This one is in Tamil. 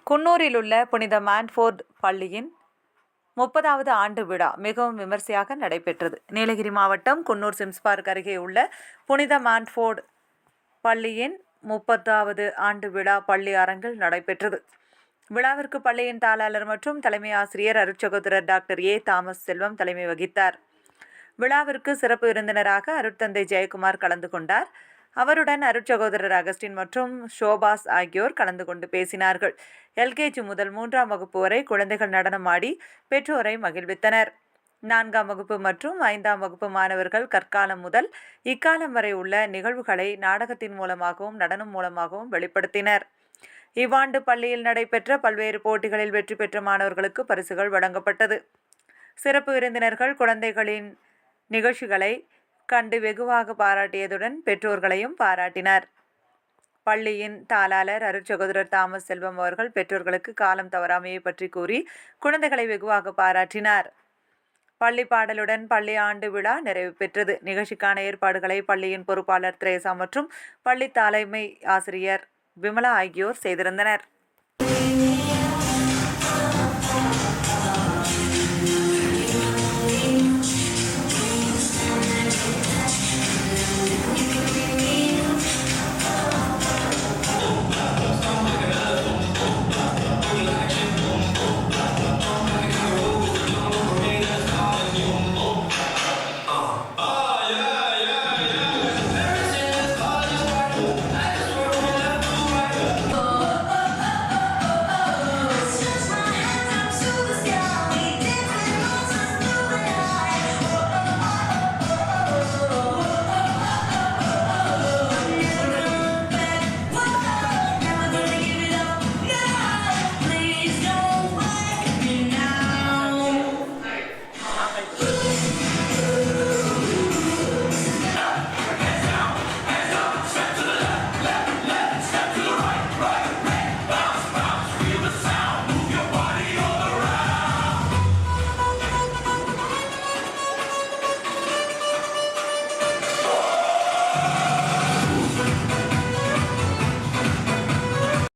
குன்னூரில் உள்ள புனித மான்ஃபோர்ட் பள்ளியின் 30வது ஆண்டு விழா மிகவும் விமர்சையாக நடைபெற்றது. நீலகிரி மாவட்டம் குன்னூர் சிம்ஸ் பார்க் அருகே உள்ள புனித மான்ஃபோர்ட் பள்ளியின் 30வது ஆண்டு விழா பள்ளி அரங்கில் நடைபெற்றது. விழாவிற்கு பள்ளியின் தாளாளர் மற்றும் தலைமை ஆசிரியர் அருட்சகோதரர் டாக்டர் ஏ. தாமஸ் செல்வம் தலைமை வகித்தார். விழாவிற்கு சிறப்பு விருந்தினராக அருட்தந்தை ஜெயக்குமார் கலந்து கொண்டார். அவருடன் அருட்சகோதரர் அகஸ்டின் மற்றும் ஷோபாஸ் ஆகியோர் கலந்து கொண்டு பேசினார்கள். LKG முதல் 3ஆம் வகுப்பு வரை குழந்தைகள் நடனமாடி பெற்றோரை மகிழ்வித்தனர். 4ஆம் வகுப்பு மற்றும் 5ஆம் வகுப்பு மாணவர்கள் கற்காலம் முதல் இக்காலம் வரை உள்ள நிகழ்வுகளை நாடகத்தின் மூலமாகவும் நடனம் மூலமாகவும் வெளிப்படுத்தினர். இவ்வாண்டு பள்ளியில் நடைபெற்ற பல்வேறு போட்டிகளில் வெற்றி பெற்ற மாணவர்களுக்கு பரிசுகள் வழங்கப்பட்டது. சிறப்பு விருந்தினர்கள் குழந்தைகளின் நிகழ்ச்சிகளை கண்டு வெகுவாக பாராட்டியதுடன் பெற்றோர்களையும் பாராட்டினர். பள்ளியின் தாளாளர் அருட்சகோதரர் தாமஸ் செல்வம் அவர்கள் பெற்றோர்களுக்கு காலம் தவறாமையை பற்றி கூறி குழந்தைகளை வெகுவாக பாராட்டினார். பள்ளி பாடலுடன் பள்ளி ஆண்டு விழா நிறைவு பெற்றது. நிகழ்ச்சிக்கான ஏற்பாடுகளை பள்ளியின் பொறுப்பாளர் திரேசா மற்றும் பள்ளி தலைமை ஆசிரியர் விமலா ஆகியோர் செய்திருந்தனர்.